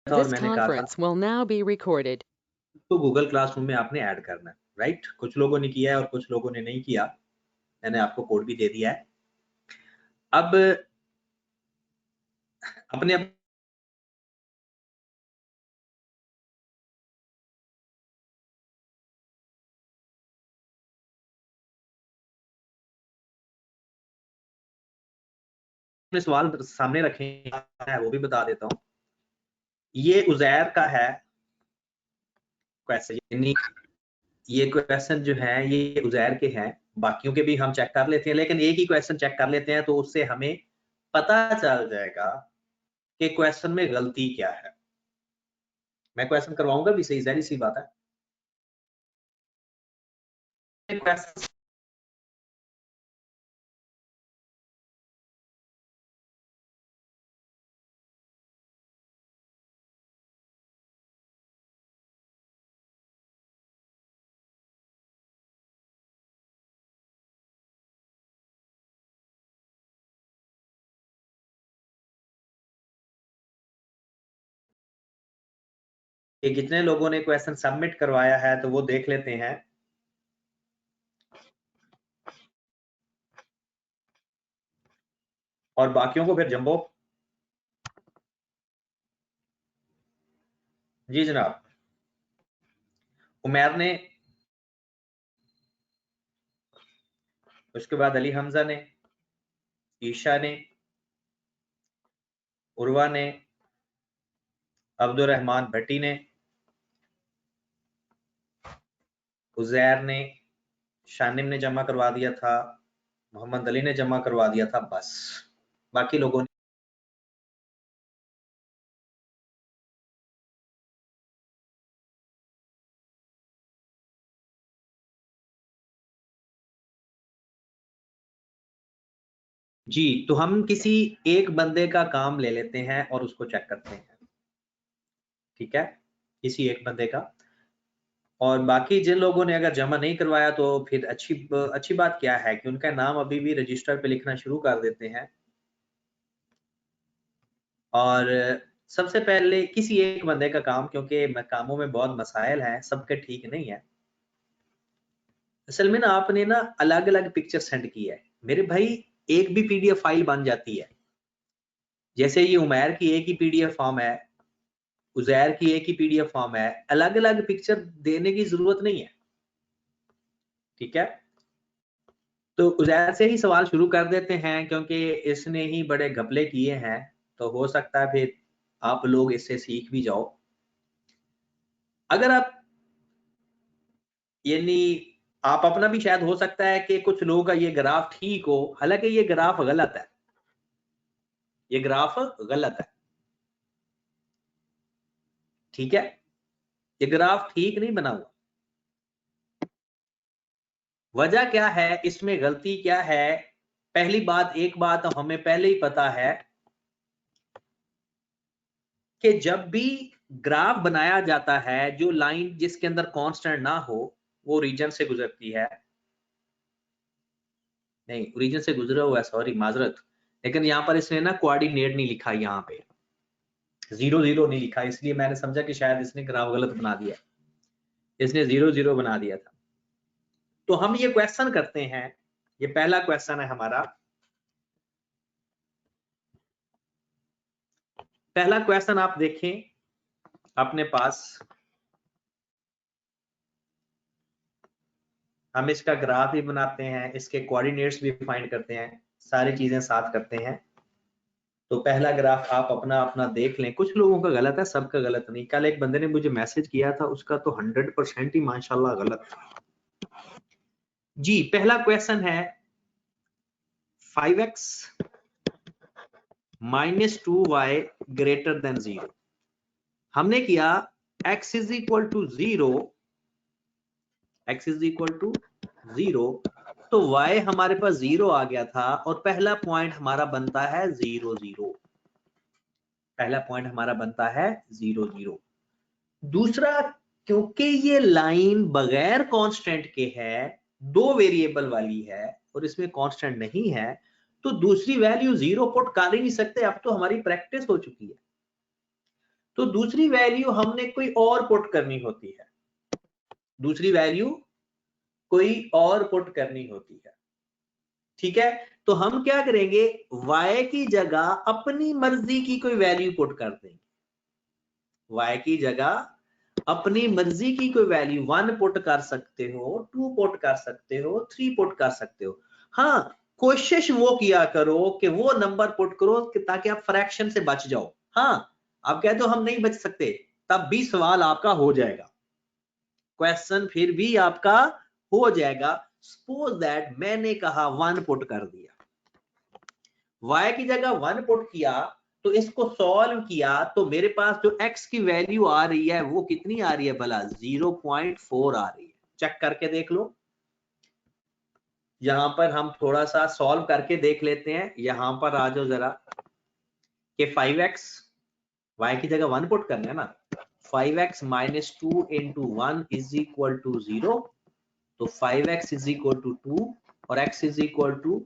था और This मैंने कहा था conference will now be recorded. तो गूगल क्लासरूम में आपने ऐड करना है, राइट? कुछ लोगों ने किया है और कुछ लोगों ने नहीं किया। मैंने आपको कोड भी दे दिया है। अब अपने सवाल सामने रखे हैं वो भी बता देता हूँ। ये उज़ैर का है क्वेश्चन, यानी ये क्वेश्चन जो है ये उज़ैर के हैं, बाकियों के भी हम चेक कर लेते हैं, लेकिन एक ही क्वेश्चन चेक कर लेते हैं तो उससे हमें पता चल जाएगा कि क्वेश्चन में गलती क्या है। मैं क्वेश्चन करवाऊंगा भी सही, ज़ाहिर सी बात है। क्वेश्चन कि कितने लोगों ने क्वेश्चन सबमिट करवाया है तो वो देख लेते हैं। और बाकियों को फिर जंबो। जी जनाब। उमैर ने, उसके बाद अली हमजा ने, ईशा ने, उर्वा ने, अब्दुल रहमान भट्टी ने, उज़ैर ने, शानिम ने जमा करवा दिया था, मोहम्मद अली ने जमा करवा दिया था, बस बाकी लोगों ने जी। तो हम किसी एक बंदे का काम ले लेते हैं और उसको चेक करते हैं, ठीक है? किसी एक बंदे का, और बाकी जिन लोगों ने अगर जमा नहीं करवाया तो फिर अच्छी बात क्या है कि उनका नाम अभी भी रजिस्टर पे लिखना शुरू कर देते हैं। और सबसे पहले किसी एक बंदे का काम, क्योंकि कामों में बहुत मसाइल हैं, सबके ठीक नहीं है। असल में ना आपने ना अलग-अलग पिक्चर सेंड की है। मेरे भाई एक भी पीडीएफ फाइल बन जाती है। जैसे ये उमैर की एक ही पीडीएफ फॉर्म है, उज़ैर की एक ही पीडीएफ फॉर्म है, अलग-अलग पिक्चर देने की ज़रूरत नहीं है, ठीक है? तो उज़ैर से ही सवाल शुरू कर देते हैं क्योंकि इसने ही बड़े घपले किए हैं, तो हो सकता है फिर आप लोग इससे सीख भी जाओ। अगर आप यानी आप अपना भी शायद हो सकता है कि कुछ लोगों का ये ग्राफ ठीक हो, हालाँकि ये ग्राफ गलत है। ये ग्राफ गलत है, ठीक है? ये ग्राफ ठीक नहीं बना हुआ। वजह क्या है, इसमें गलती क्या है? पहली बात, एक बात तो हमें पहले ही पता है कि जब भी ग्राफ बनाया जाता है, जो लाइन जिसके अंदर कांस्टेंट ना हो, वो रीजन से गुजरती है। नहीं, रीजन से गुजरा हुआ है, सॉरी माजरत। लेकिन यहाँ पर इसने ना कोऑर्डिनेट नहीं लिखा, यहाँ पे 0-0 नहीं लिखा, इसलिए मैंने समझा कि शायद इसने ग्राफ गलत बना दिया। इसने 0-0 बना दिया था। तो हम ये क्वेश्चन करते हैं, ये पहला क्वेश्चन है हमारा। पहला क्वेश्चन आप देखें अपने पास, हम इसका ग्राफ भी बनाते हैं, इसके कोऑर्डिनेट्स भी फाइंड करते हैं, सारी चीजें साथ करते हैं। तो पहला ग्राफ आप अपना अपना देख लें। कुछ लोगों का गलत है, सबका गलत नहीं। कल एक बंदे ने मुझे मैसेज किया था, उसका तो 100% ही माशाल्लाह गलत था। जी, पहला क्वेश्चन है 5x - 2y ग्रेटर देन 0। हमने किया x is equal to 0, x is equal to 0, तो y हमारे पास 0 आ गया था और पहला पॉइंट हमारा बनता है 0 0। पहला पॉइंट हमारा बनता है 0 0। दूसरा, क्योंकि ये लाइन बगैर कांस्टेंट के है, दो वेरिएबल वाली है और इसमें कांस्टेंट नहीं है, तो दूसरी वैल्यू 0 पुट कर ही नहीं सकते। अब तो हमारी प्रैक्टिस हो चुकी है। तो दूसरी वैल्यू हमने कोई और पुट करनी होती है, दूसरी वैल्यू कोई और पुट करनी होती है, ठीक है। तो हम क्या करेंगे, y की जगह अपनी मर्जी की कोई वैल्यू पुट कर देंगे, y की जगह अपनी मर्जी की कोई वैल्यू 1 पुट कर सकते हो, 2 पुट कर सकते हो, 3 पुट कर सकते हो। हाँ, कोशिश वो किया करो कि वो नंबर पुट करो ताकि आप फ्रैक्शन से बच जाओ। हाँ, आप कहते हो हम नहीं बच सकते, तब भी सवाल आपका हो जाएगा, क्वेश्चन फिर भी आपका हो जाएगा। सपोज दैट मैंने कहा 1 पुट कर दिया, y की जगह 1 पुट किया, तो इसको सॉल्व किया तो मेरे पास जो x की वैल्यू आ रही है वो कितनी आ रही है भला, 0.4 आ रही है। चेक करके देख लो, यहां पर हम थोड़ा सा सॉल्व करके देख लेते हैं। यहां पर आ जाओ जरा कि 5x, y की जगह 1 पुट करना है ना, 5x minus 2 into 1 is equal to 0, तो 5x इज इक्वल टू 2 और x इज इक्वल टू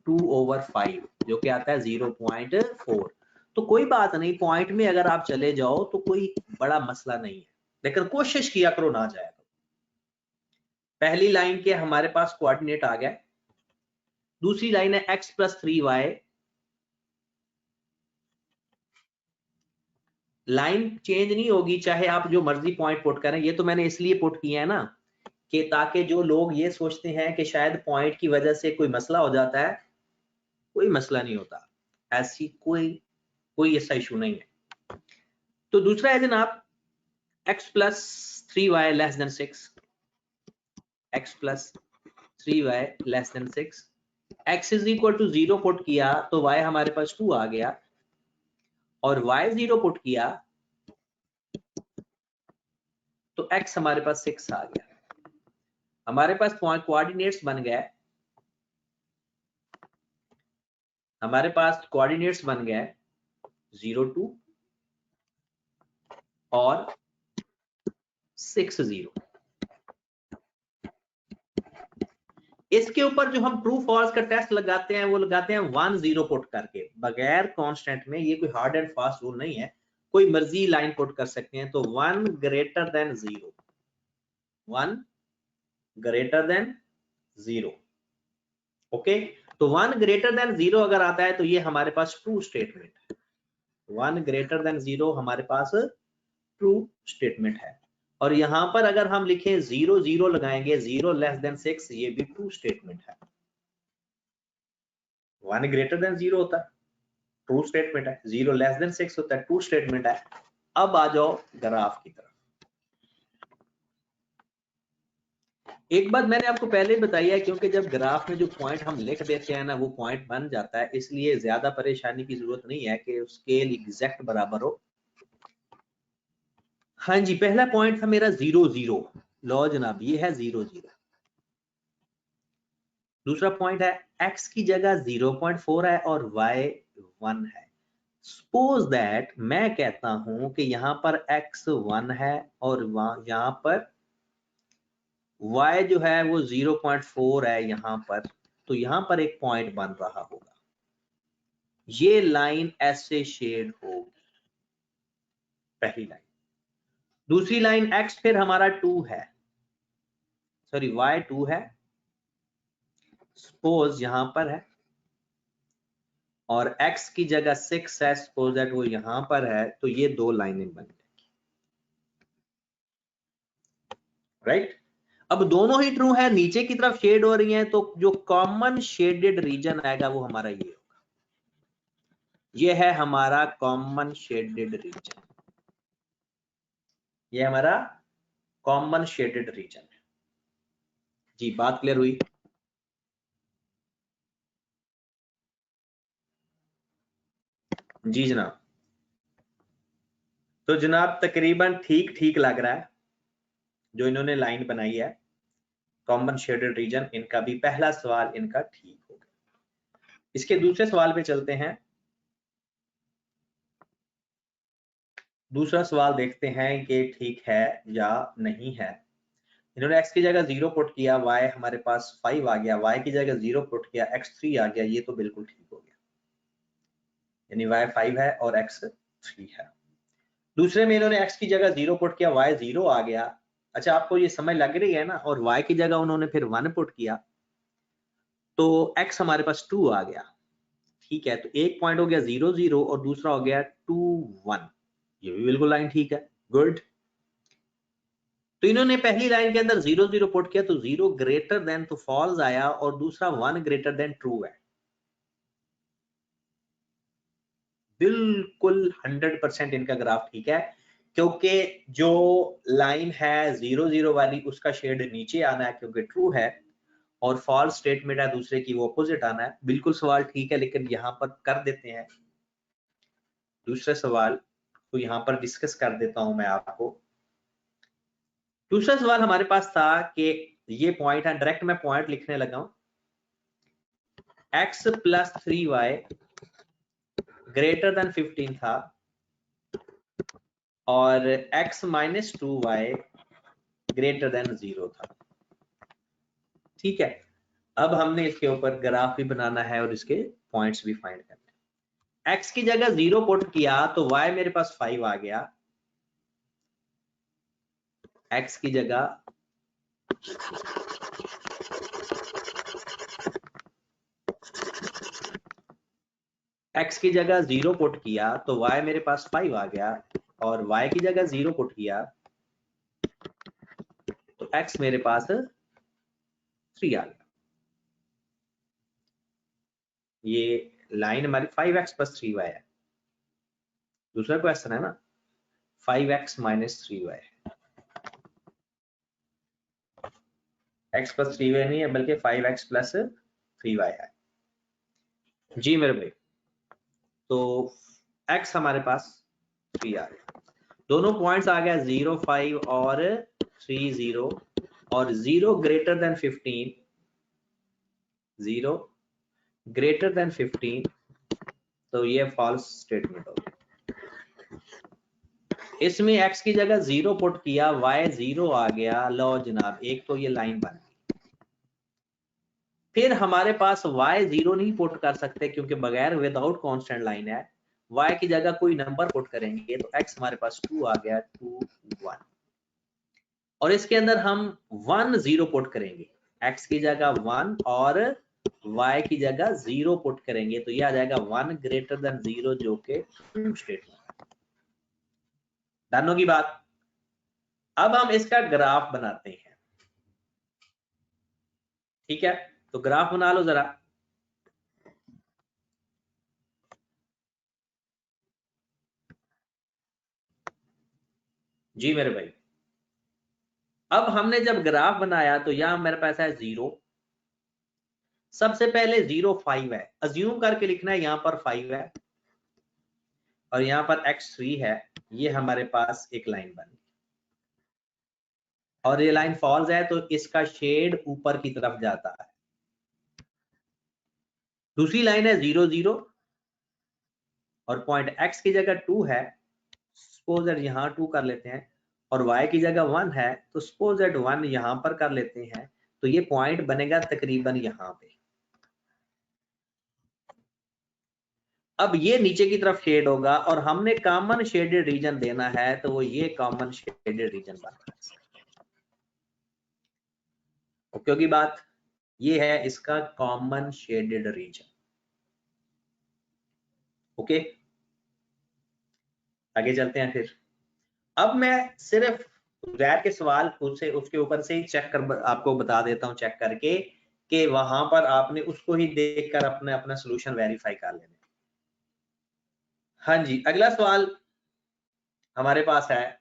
2/5 जो कि आता है 0.4। तो कोई बात नहीं, पॉइंट में अगर आप चले जाओ तो कोई बड़ा मसला नहीं है, लेकिन कोशिश किया करो ना जाए। पहली लाइन के हमारे पास कोऑर्डिनेट आ गया, दूसरी लाइन है x plus 3y, line change नहीं होगी चाहे आप जो मर्जी पॉइंट पुट करें। ये तो मैंने इसलिए पुट किया है ना कि ताकि जो लोग ये सोचते हैं कि शायद पॉइंट की वजह से कोई मसला हो जाता है, कोई मसला नहीं होता, ऐसी कोई ऐसा इशू नहीं है। तो दूसरा है जनाब x plus 3y less than 6, x plus 3y less than 6, x is equal to 0 put किया तो y हमारे पास 2 आ गया, और y 0 पुट किया तो x हमारे पास 6 आ गया। हमारे पास पॉइंट कोऑर्डिनेट्स बन गए, हमारे पास कोऑर्डिनेट्स बन गए 0 2 और 6 0। इसके ऊपर जो हम ट्रू फॉल्स का टेस्ट लगाते हैं वो लगाते हैं 1 0 पुट करके, बगैर कांस्टेंट में। ये कोई हार्ड एंड फास्ट रूल नहीं है, कोई मर्जी लाइन पुट कर सकते हैं। तो 1 greater than 0, 1 greater than 0, okay. तो 1 ग्रेटर देन 0 अगर आता है तो ये हमारे पास ट्रू स्टेटमेंट है, 1 ग्रेटर देन 0 हमारे पास ट्रू स्टेटमेंट है। और यहां पर अगर हम लिखें 0 0 लगाएंगे, 0 लेस देन 6, ये भी ट्रू स्टेटमेंट है। 1 ग्रेटर देन 0 होता है, ट्रू स्टेटमेंट है, 0 लेस देन 6 होता है, ट्रू स्टेटमेंट है। अब आ जाओ ग्राफ की तरफ। एक बात मैंने आपको पहले ही बताई है, क्योंकि जब ग्राफ में जो पॉइंट हम लिख देते हैं ना वो पॉइंट बन जाता है, इसलिए ज्यादा परेशानी की जरूरत नहीं है कि स्केल एग्जैक्ट बराबर हो। हाँ जी, पहला पॉइंट था मेरा 0 0, लो जनाब ये है 0 0। दूसरा पॉइंट है x की जगह 0.4 है और y 1 है। सपोज दैट मैं कहता हूं कि यहां पर x 1 है और यहां पर y जो है वो 0.4 है यहां पर, तो यहां पर एक पॉइंट बन रहा होगा, ये लाइन ऐसे शेड होगी, पहली लाइन। दूसरी लाइन x फिर हमारा 2 है, सॉरी y 2 है, सपोज यहां पर है, और x की जगह 6 है, सपोज दैट वो यहां पर है, तो ये दो लाइनें बन जाएंगी, राइट। अब दोनों ही ट्रू है, नीचे की तरफ शेड हो रही हैं, तो जो कॉमन शेडेड रीजन आएगा वो हमारा ये होगा, ये है हमारा कॉमन शेडेड रीजन, ये हमारा कॉमन शेडेड रीजन है। जी बात क्लियर हुई? जी जनाब, तो जनाब तकरीबन ठीक ठीक लग रहा है जो इन्होंने लाइन बनाई है, कॉमन शेडेड रीजन। इनका भी पहला सवाल इनका ठीक हो गया। इसके दूसरे सवाल पे चलते हैं। दूसरा सवाल देखते हैं कि ठीक है या नहीं है। इन्होंने x की जगह 0 पुट किया, y हमारे पास 5 आ गया, y की जगह 0 पुट किया, x 3 आ गया, ये तो बिल्कुल ठीक हो गया, यानी y 5 है और x 3 है। दूसरे में इन्होंने x की जगह 0 पुट किया, y 0 आ गया। अच्छा, आपको ये समझ लग रही है ना? और y की जगह उन्होंने फिर 1 पुट किया, तो x हमारे पास 2 आ गया। ठीक है, तो एक पॉइंट हो गया 0 0 और दूसरा हो गया 2 1। ये भी बिल्कुल लाइन ठीक है, गुड। तो इन्होंने पहली लाइन के अंदर 0 0 पुट किया, तो 0 ग्रेटर देन तो फॉल्स आया, और दूसरा 1 ग्रेटर देन ट्रू है। बिल्कुल 100% इनका ग्राफ ठीक है, क्योंकि जो लाइन है 0 0 वाली उसका शेड नीचे आना है क्योंकि ट्रू है, और फॉल्स स्टेटमेंट है दूसरे की वो अपोजिट आना है। बिल्कुल सवाल ठीक है, लेकिन यहाँ पर कर देते हैं दूसरे सवाल को, यहाँ पर डिस्कस कर देता हूं मैं आपको। दूसरा सवाल हमारे पास था कि ये पॉइंट है, डायरेक्ट मैं पॉइंट लिखने लगा हूं, x plus 3y greater than 15 था, और x minus 2y greater than 0 था। ठीक है, अब हमने इसके ऊपर ग्राफ भी बनाना है और इसके पॉइंट्स भी फाइंड करने हैं। x की जगह 0 पुट किया तो y मेरे पास 5 आ गया। x की जगह x की जगह 0 पुट किया तो y मेरे पास 5 आ गया, और y की जगह 0 पुट किया तो x मेरे पास 3 आ गया। ये लाइन हमारी 5x प्लस 3y है। दूसरा क्वेश्चन है ना 5x minus 3y, x plus 3y नहीं है बल्कि 5x प्लस 3y है। जी मेरे भाई, तो x हमारे पास 3 आ गया, दोनों पॉइंट्स आ गया 0 5 और 3 0, और 0 ग्रेटर देन 15, 0 ग्रेटर देन 15, तो ये फॉल्स स्टेटमेंट हो गया। इसमें x की जगह 0 पुट किया, y 0 आ गया। लो जनाब, एक तो ये लाइन बन गई। फिर हमारे पास y 0 नहीं पुट कर सकते क्योंकि बगैर विदाउट कांस्टेंट लाइन है। y की जगह कोई नंबर पुट करेंगे तो x हमारे पास 2 आ गया, 2 1, और इसके अंदर हम 1 0 पुट करेंगे, x की जगह 1 और y की जगह 0 पुट करेंगे, तो ये आ जाएगा 1 ग्रेटर देन 0, जो कि ट्रू स्टेटमेंट है। डन होगी बात। अब हम इसका ग्राफ बनाते हैं। ठीक है, तो ग्राफ बना लो जरा। जी मेरे भाई, अब हमने जब ग्राफ बनाया तो यहां मेरे पास है 0। सबसे पहले 0 5 है, अज्यूम करके लिखना है यहां पर 5 है और यहां पर x 3 है। ये हमारे पास एक लाइन बन गई, और ये लाइन फॉल्स है तो इसका शेड ऊपर की तरफ जाता है। दूसरी लाइन है 0 0 और पॉइंट x की जगह 2 है, सपोज दैट यहां 2 कर लेते हैं, और y की जगह 1 है तो सपोज दैट 1 यहां पर कर लेते हैं, तो ये पॉइंट बनेगा तकरीबन यहां पे। अब ये नीचे की तरफ शेड होगा और हमने कॉमन शेडेड रीजन देना है, तो वो ये कॉमन शेडेड रीजन बन रहा है। ओके होगी बात, ये है इसका कॉमन शेडेड रीजन। ओके, आगे चलते हैं। फिर अब मैं सिर्फ जैर के सवाल उससे उसके ऊपर से ही चेक कर आपको बता देता हूं, चेक करके कि वहां पर आपने उसको ही देखकर अपने अपना सोल्यूशन वेरीफाई कर लेना। हाँ जी, अगला सवाल हमारे पास है,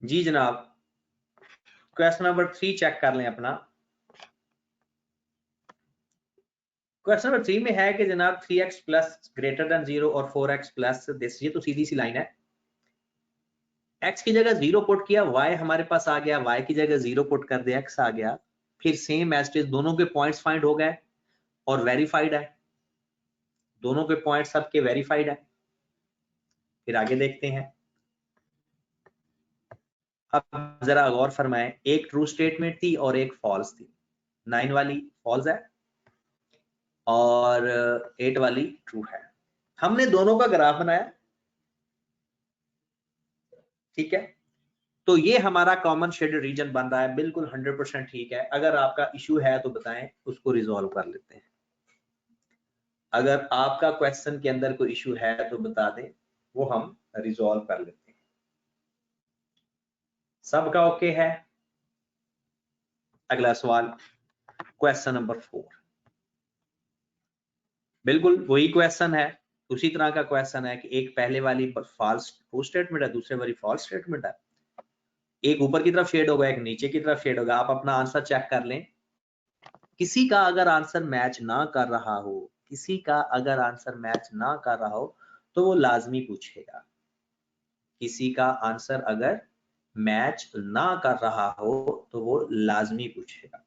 जी जनाब, क्वेश्चन नंबर 3 चेक कर लें अपना। क्वेश्चन नंबर 3 में है कि जनाब 3x प्लस ग्रेटर देन 0 और 4x प्लस दिस, ये तो सीधी सी लाइन है। x की जगह 0 पुट किया, y हमारे पास आ गया, y की जगह 0 पुट कर दिया, x आ गया। फिर सेम एज इट इज दोनों के पॉइंट्स फाइंड हो गए और वेरीफाइड है, दोनों के पॉइंट सबके वेरीफाइड है। फिर आगे देखते हैं। अब जरा गौर फरमाएं, एक ट्रू स्टेटमेंट थी और एक फॉल्स थी। 9 वाली फॉल्स है और 8 वाली ट्रू है। हमने दोनों का ग्राफ बनाया, ठीक है। तो ये हमारा कॉमन शेडेड रीजन बन रहा है, बिल्कुल 100% ठीक है। अगर आपका इशू है तो बताएं, उसको रिजॉल्व कर लेते हैं। अगर आपका क्वेश्चन के अंदर कोई इशू है तो बता दें, वो हम रिजॉल्व कर लेते हैं। सबका ओके है? अगला सवाल, क्वेश्चन नंबर 4। बिल्कुल वही क्वेश्चन है, उसी तरह का क्वेश्चन है कि एक पहले वाली फॉल्स ट्रू स्टेटमेंट है, दूसरे वाली फॉल्स स्टेटमेंट है। एक ऊपर की तरफ शेड होगा, एक नीचे की तरफ शेड होगा। आप अपना आंसर चेक कर लें। किसी का अगर आंसर मैच ना कर रहा हो, किसी का अगर आंसर मैच ना कर रहा हो तो वो लाजमी पूछेगा। किसी का आंसर अगर मैच ना कर रहा हो तो वो लाजमी पूछेगा,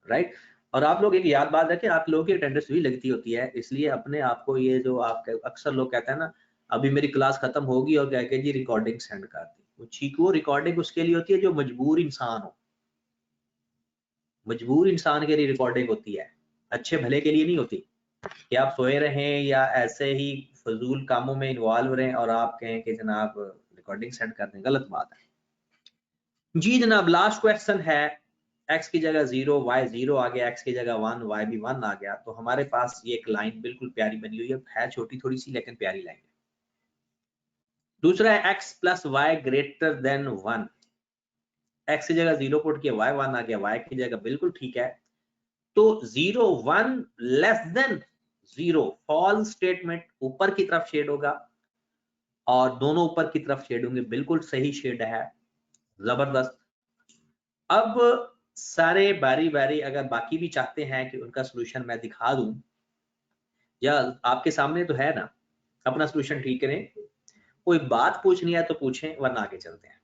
राइट। और आप लोग एक याद बात रखें, आप लोगों की अटेंडेंस भी लगती होती है, इसलिए अपने आप को ये जो आप अक्सर लोग कहते हैं ना, अभी मेरी क्लास खत्म होगी और कह के जी रिकॉर्डिंग सेंड कर दी, वो चीको रिकॉर्डिंग उसके लिए होती है जो मजबूर इंसान हो। मजबूर इंसान के लिए रिकॉर्डिंग होती है, अच्छे भले के लिए नहीं होती कि आप सोए रहें या ऐसे ही फजूल कामों में इन्वॉल्व रहें और आप कहें कि जनाब रिकॉर्डिंग सेंड कर दें। गलत बात है जी जनाब। लास्ट क्वेश्चन है, x की जगह 0, y 0 आ गया, x की जगह 1, y भी 1 आ गया। तो हमारे पास ये एक लाइन बिल्कुल प्यारी बनी हुई है छोटी थोड़ी सी लेकिन प्यारी लाइन है। दूसरा है x plus Y greater than 1, x की जगह 0 पुट किया, y 1 आ गया, y की जगह बिल्कुल ठीक है। तो 0 1 लेस देन 0 फॉल्स स्टेटमेंट, ऊपर की तरफ शेड होगा और दोनों ऊपर की तरफ शेड होंगे, बिल्कुल सही शेड है, जबरदस्त। अब सारे बारी बारी अगर बाकी भी चाहते हैं कि उनका सॉल्यूशन मैं दिखा दूं, या आपके सामने तो है ना, अपना सॉल्यूशन ठीक करें। कोई बात पूछनी है तो पूछें वरना आगे चलते हैं।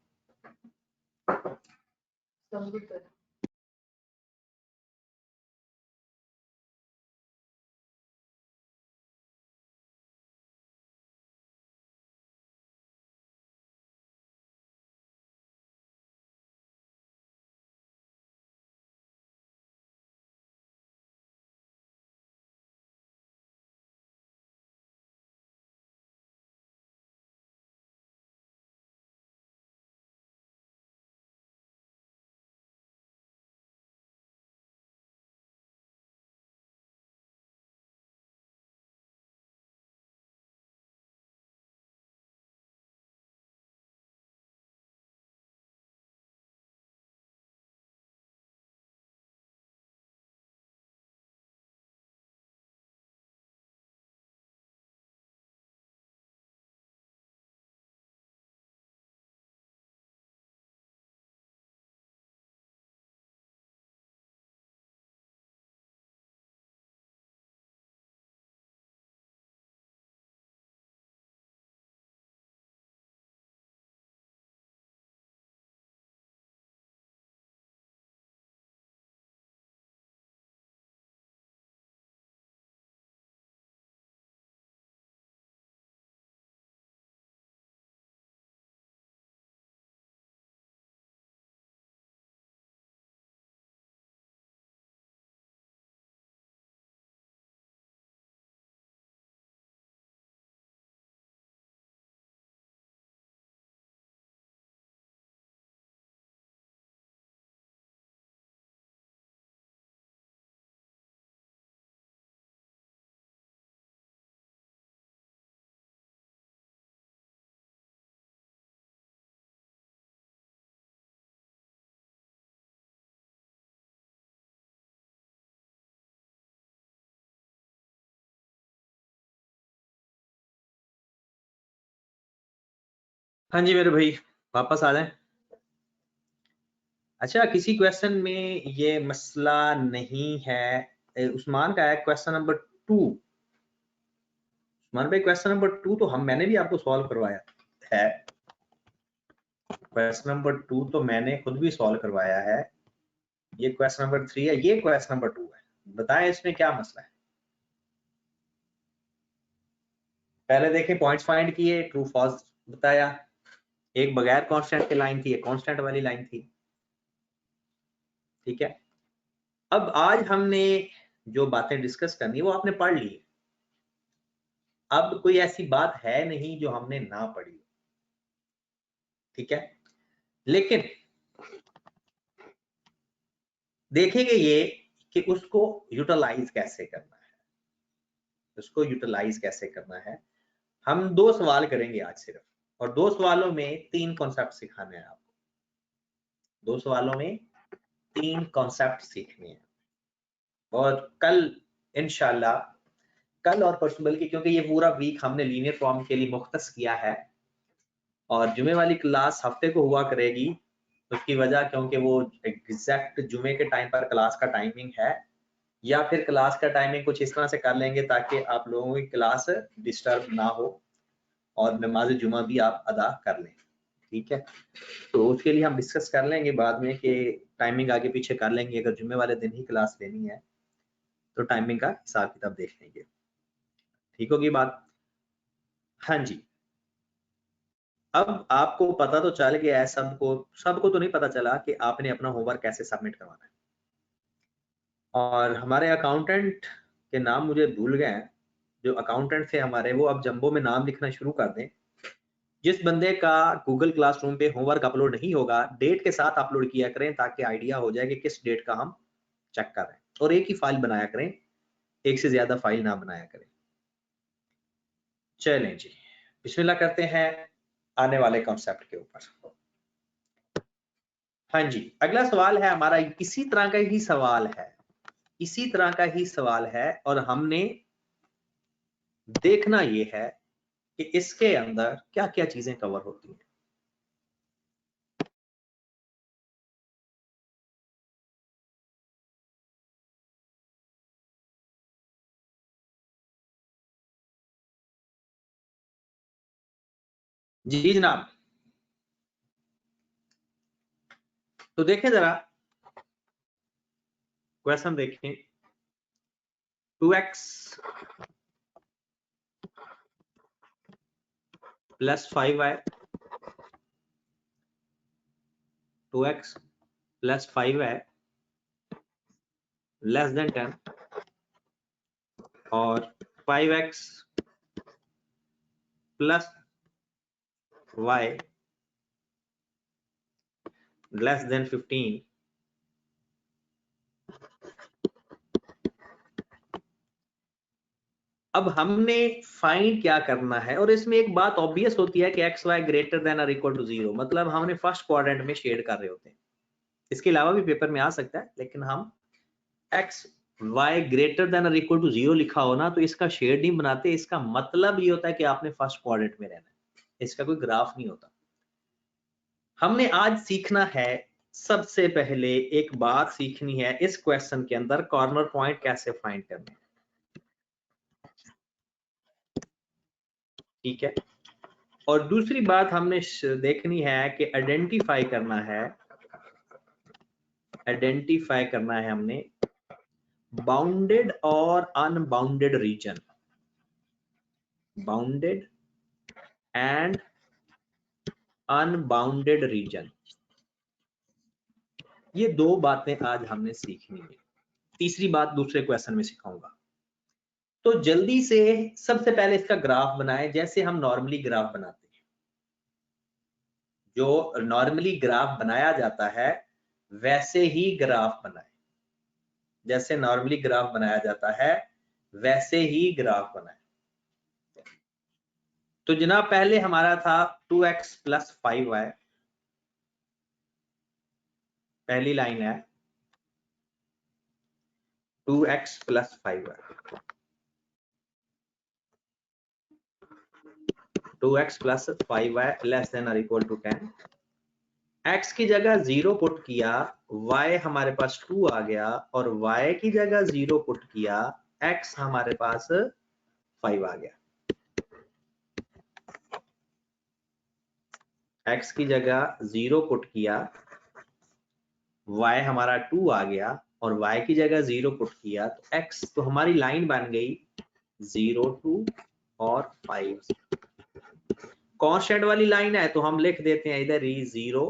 हाँ जी मेरे भाई, वापस आ जाएं। अच्छा, किसी क्वेश्चन में ये मसला नहीं है। उस्मान का है क्वेश्चन नंबर 2। उस्मान भाई क्वेश्चन नंबर 2 तो मैंने भी आपको सॉल्व करवाया है। क्वेश्चन नंबर 2 तो मैंने खुद भी सॉल्व करवाया है। ये क्वेश्चन नंबर 3 है, ये क्वेश्चन नंबर 2 है। बताएं इसमें क्या मसला है। पहले देखें, पॉइंट्स फाइंड किए, ट्रू फॉल्स बताया। एक बगैर कांस्टेंट की लाइन थी, एक कांस्टेंट वाली लाइन थी, ठीक है। अब आज हमने जो बातें डिस्कस करनी है वो आपने पढ़ ली। अब कोई ऐसी बात है नहीं जो हमने ना पढ़ी, ठीक है। लेकिन देखेंगे ये कि उसको यूटिलाइज कैसे करना है, उसको यूटिलाइज कैसे करना है। हम 2 सवाल करेंगे आज सिर्फ, और 2 सवालों में 3 कॉन्सेप्ट सिखाने हैं आपको। 2 सवालों में 3 कॉन्सेप्ट सीखने हैं, और कल इंशाल्लाह, कल और परसों, बल्कि क्योंकि ये पूरा वीक हमने लीनियर फॉर्म के लिए मुख्तस किया है, और जुमे वाली क्लास हफ्ते को हुआ करेगी। उसकी वजह क्योंकि वो एग्जैक्ट जुमे के टाइम पर क्लास का टाइमिंग है, या फिर क्लास का टाइमिंग कुछ इस तरह से कर लेंगे ताकि आप लोगों की क्लास डिस्टर्ब ना हो और नमाज जुमा भी आप अदा कर लें, ठीक है। तो उसके लिए हम डिस्कस कर लेंगे बाद में कि टाइमिंग आगे पीछे कर लेंगे। अगर जुमे वाले दिन ही क्लास लेनी है तो टाइमिंग का हिसाब किताब देख लेंगे, ठीक होगी बात। हाँ जी, अब आपको पता तो चल गया है, सबको तो नहीं पता चला कि आपने अपना होमवर्क कैसे सबमिट करवाना है। और हमारे अकाउंटेंट के नाम मुझे भूल गए हैं, जो अकाउंटेंट थे हमारे, वो अब जंबो में नाम लिखना शुरू कर दें। जिस बंदे का गूगल क्लासरूम पे होमवर्क अपलोड नहीं होगा, डेट के साथ अपलोड किया करें ताकि आइडिया हो जाए कि किस डेट का हम चेक कर रहे हैं, और एक ही फाइल बनाया करें, एक से ज्यादा फाइल ना बनाया करें। चलें जी, बिस्मिल्लाह करते हैं आने वाले कॉन्सेप्ट के ऊपर। हाँ जी, अगला सवाल है हमारा, इसी तरह का ही सवाल है, इसी तरह का ही सवाल है, और हमने देखना ये है कि इसके अंदर क्या क्या चीजें कवर होती हैं। जी जनाब, तो देखें जरा क्वेश्चन देखें। 2x plus 5y, 2x plus 5y less than 10, और 5x plus y less than 15। अब हमने फाइंड क्या करना है, और इसमें एक बात ऑब्वियस होती है कि एक्स वाई ग्रेटर देन और इक्वल टू 0, मतलब हमने फर्स्ट क्वाड्रेंट में शेड कर रहे होते हैं। इसके अलावा भी पेपर में आ सकता है, लेकिन हम एक्स वाई ग्रेटर देन और इक्वल टू 0 लिखा हो ना, तो इसका शेड नहीं बनाते। इसका मतलब ये होता है कि आपने फर्स्ट क्वाड्रेंट में रहना है, इसका कोई ग्राफ नहीं होता। हमने आज सीखना है, सबसे पहले एक बात सीखनी है इस क्वेश्चन के अंदर, कॉर्नर पॉइंट कैसे फाइंड करने हैं, ठीक है। और दूसरी बात हमने देखनी है कि आइडेंटिफाई करना है हमने बाउंडेड और unbounded region, bounded and unbounded region. ये 2 बातें आज हमने सीखनी है। तीसरी बात दूसरे क्वेश्चन में सिखाऊंगा। तो जल्दी से सबसे पहले इसका ग्राफ बनाएं, जैसे हम नॉर्मली ग्राफ बनाते हैं। जो नॉर्मली ग्राफ बनाया जाता है वैसे ही ग्राफ बनाएं, जैसे नॉर्मली ग्राफ बनाया जाता है वैसे ही ग्राफ बनाएं। तो जनाब पहले हमारा था 2x प्लस 5y, पहली लाइन है 2x plus 5y, 2x plus 5y less than और इक्वल टू 10। x की जगह 0 पुट किया, y हमारे पास 2 आ गया, और y की जगह 0 पुट किया, x हमारे पास 5 आ गया। x की जगह 0 पुट किया, y हमारा 2 आ गया, और y की जगह 0 पुट किया तो x, तो हमारी लाइन बन गई 0 2 और 5। कांस्टेंट वाली लाइन है तो हम लिख देते हैं इधर ही 0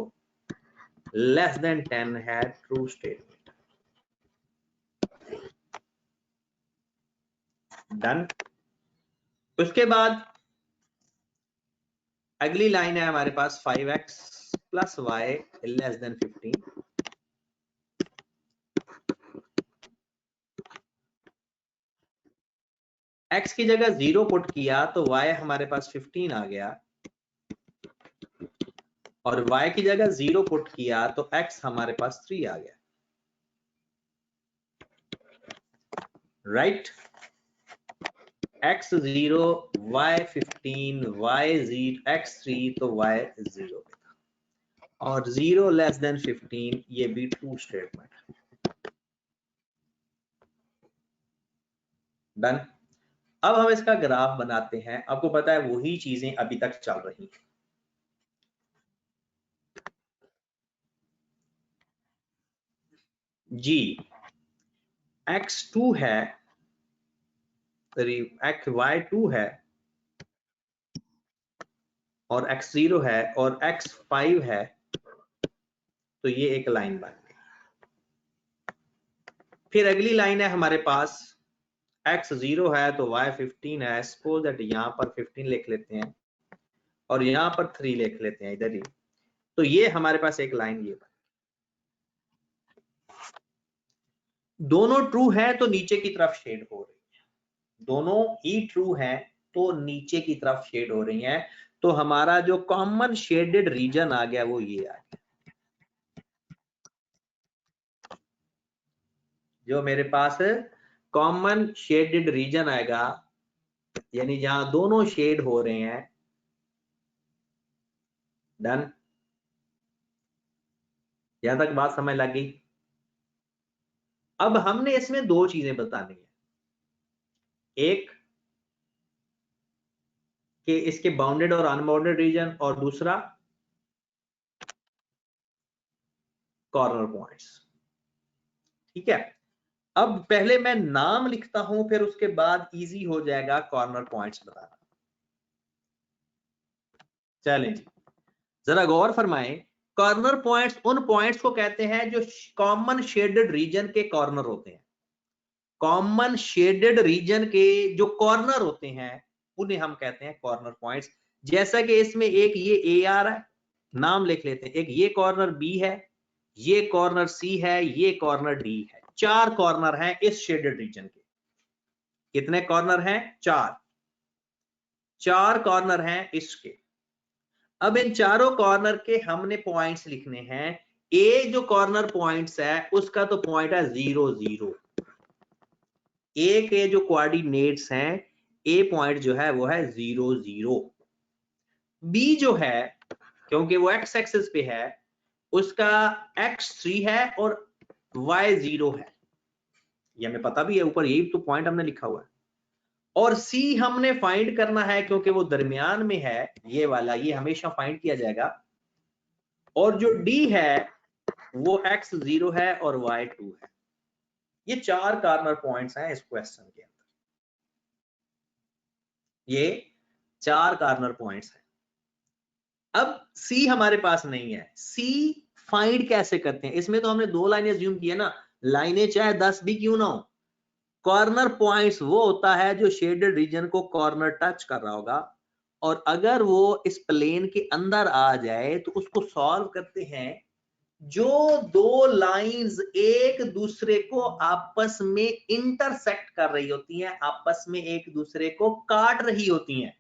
लेस देन 10 है ट्रू स्टेटमेंट। डन। उसके बाद अगली लाइन है हमारे पास 5x plus Y less than 15। x की जगह 0 पुट किया तो y हमारे पास 15 आ गया, और y की जगह 0 पुट किया तो x हमारे पास 3 आ गया, right. x 0 y 15 y 0 x 3 तो y 0 और 0 लेस देन 15 ये भी ट्रू स्टेटमेंट। डन। अब हम इसका ग्राफ बनाते हैं। आपको पता है वही चीजें अभी तक चल रही हैं। जी x2 है, y2 है और x0 है और x5 है, तो ये एक लाइन बन गई। फिर अगली लाइन है हमारे पास x0 है तो y 15 है। सपोज दैट यहां पर 15 लिख लेते हैं और यहां पर 3 लिख लेते हैं इधर ही, तो ये हमारे पास एक लाइन ये बन। दोनों ट्रू है तो नीचे की तरफ शेड हो रही है, दोनों ही ट्रू है तो नीचे की तरफ शेड हो रही है। तो हमारा जो कॉमन शेडेड रीजन आ गया वो ये आ गया। जो मेरे पास कॉमन शेडेड रीजन आएगा, यानी जहां दोनों शेड हो रहे हैं। डन। यहां तक बात समझ लग गई। अब हमने इसमें दो चीजें बतानी है, एक कि इसके बाउंडेड और अनबाउंडेड रीजन, और दूसरा कॉर्नर पॉइंट्स। ठीक है। अब पहले मैं नाम लिखता हूं, फिर उसके बाद इजी हो जाएगा कॉर्नर पॉइंट्स बताना। चलें जी, जरा गौर फरमाएं। कॉर्नर पॉइंट्स उन पॉइंट्स को कहते हैं जो कॉमन शेडेड रीजन के कॉर्नर होते हैं। कॉमन शेडेड रीजन के जो कॉर्नर होते हैं उन्हें हम कहते हैं कॉर्नर पॉइंट्स। जैसा कि इसमें एक ये ए आ रहा है, नाम लिख लेते हैं। एक ये कॉर्नर बी है, ये कॉर्नर सी है, ये कॉर्नर डी है। चार कॉर्नर हैं इस शेडेड रीजन के। कितने कॉर्नर हैं? चार। चार कॉर्नर हैं इसके। अब इन चारों कॉर्नर के हमने पॉइंट्स लिखने हैं। ए जो कॉर्नर पॉइंट्स है उसका तो पॉइंट है 0 0। ए के जो कोऑर्डिनेट्स हैं, ए पॉइंट जो है वो है 0 0। बी जो है, क्योंकि वो एक्स एक्सिस पे है, उसका x3 है और y0 है। ये हमें पता भी है, ऊपर यही तो पॉइंट हमने लिखा हुआ है। और C हमने फाइंड करना है क्योंकि वो दरमियान में है, ये वाला, ये हमेशा फाइंड किया जाएगा। और जो D है वो x0 है और y2 है। ये चार कॉर्नर पॉइंट्स हैं इस क्वेश्चन के अंदर। ये चार कॉर्नर पॉइंट्स हैं। अब C हमारे पास नहीं है। C फाइंड कैसे करते हैं? इसमें तो हमने दो लाइनें अज्यूम की है ना, लाइनें चाहे 10 भी क्यों ना हो। कॉर्नर पॉइंट्स वो होता है जो शेडेड रीजन को कॉर्नर टच कर रहा होगा, और अगर वो इस प्लेन के अंदर आ जाए तो उसको सॉल्व करते हैं। जो दो लाइंस एक दूसरे को आपस में इंटरसेक्ट कर रही होती हैं, आपस में एक दूसरे को काट रही होती हैं,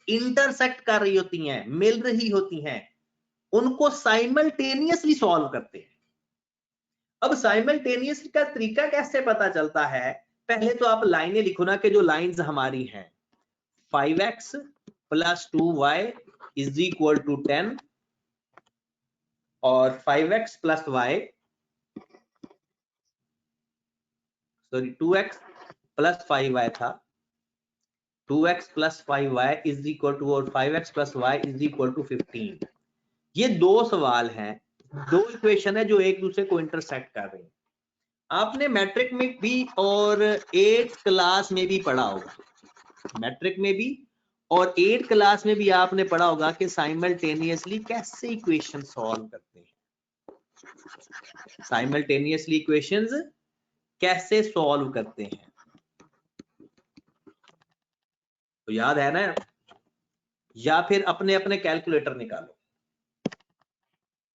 इंटरसेक्ट कर रही होती हैं, मिल रही होती हैं, उनको साइमल्टेनियसली सॉल्व करते हैं। अब साइमल्टेनियस का तरीका कैसे पता चलता है? पहले तो आप लाइनें लिखो ना, कि जो लाइंस हमारी हैं 5x plus 2y is equal to 10 और 5x plus y, sorry 2x plus 5y था, 2x plus 5y is equal to, और 5x plus y is equal to 15। ये दो सवाल हैं, दो इक्वेशन है जो एक दूसरे को इंटरसेक्ट कर रही हैं। आपने मैट्रिक में भी और 8th क्लास में भी पढ़ा होगा, मैट्रिक में भी और 8th क्लास में भी आपने पढ़ा होगा कि साइमल्टेनियसली कैसे इक्वेशन सॉल्व करते हैं। साइमल्टेनियसली इक्वेशंस कैसे सॉल्व करते हैं। तो याद है ना, या फिर अपने अपने कैलकुलेटर निकालो,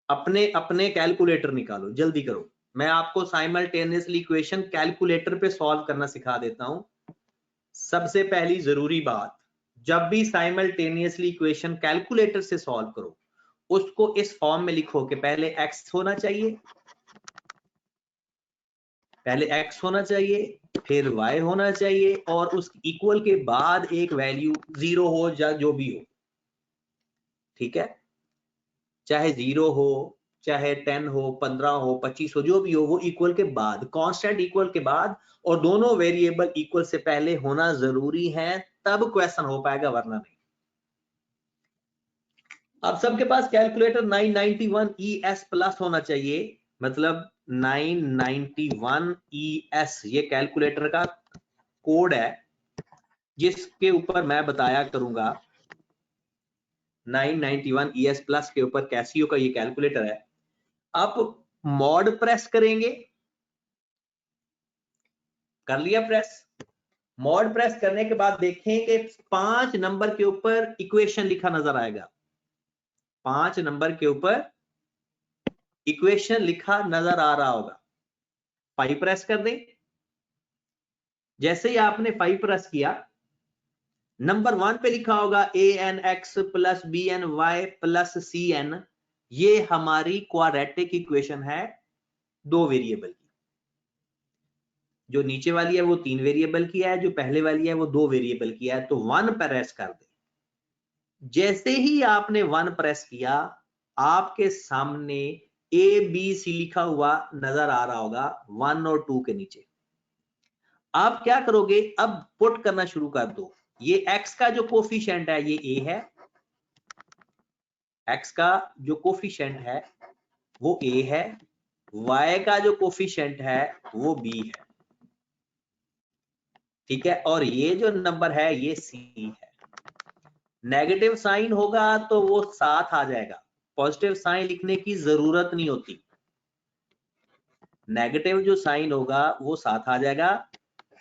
अपने अपने कैलकुलेटर निकालो, जल्दी करो। मैं आपको साइमल्टेनियसली इक्वेशन कैलकुलेटर पे सॉल्व करना सिखा देता हूं। सबसे पहली जरूरी बात, जब भी साइमल्टेनियसली इक्वेशन कैलकुलेटर से सॉल्व करो, उसको इस फॉर्म में लिखो कि पहले x होना चाहिए, पहले x होना चाहिए, फिर y होना चाहिए, और उस इक्वल के बाद एक वैल्यू 0 हो या जो भी हो, ठीक है, चाहे 0 हो, चाहे 10 हो, 15 हो, 25 हो, जो भी हो, वो इक्वल के बाद, कांस्टेंट इक्वल के बाद, और दोनों वेरिएबल इक्वल से पहले होना जरूरी है, तब क्वेश्चन हो पाएगा, वरना नहीं। अब सबके पास कैलकुलेटर 991 ES प्लस होना चाहिए, मतलब 991 ES ये कैलकुलेटर का कोड है, जिसके ऊपर मैं बताया करूंगा। 991 ES प्लस के ऊपर कैसियो का ये कैलकुलेटर है। आप मॉड प्रेस करेंगे, कर लिया प्रेस। मॉड प्रेस करने के बाद देखें कि 5 नंबर के ऊपर इक्वेशन लिखा नजर आएगा, 5 नंबर के ऊपर इक्वेशन लिखा नजर आ रहा होगा। 5 प्रेस कर दें। जैसे ही आपने 5 प्रेस किया, नंबर 1 पे लिखा होगा ANX plus BNY plus CN, ये हमारी क्वाड्रेटिक इक्वेशन है 2 वेरिएबल की। जो नीचे वाली है वो 3 वेरिएबल की है, जो पहले वाली है वो 2 वेरिएबल की है। तो 1 प्रेस कर दे। जैसे ही आपने 1 प्रेस किया, आपके सामने ABC लिखा हुआ नजर आ रहा होगा 1 और 2 के नीचे। आप क्या करोगे, अब पुट करना शुरू कर दो। ये x का जो कोफिशिएंट है ये a है, x का जो कोफिशिएंट है वो a है, y का जो कोफिशिएंट है वो b है, ठीक है, और ये जो नंबर है ये c है। नेगेटिव साइन होगा तो वो साथ आ जाएगा, पॉजिटिव साइन लिखने की जरूरत नहीं होती। नेगेटिव जो साइन होगा वो साथ आ जाएगा,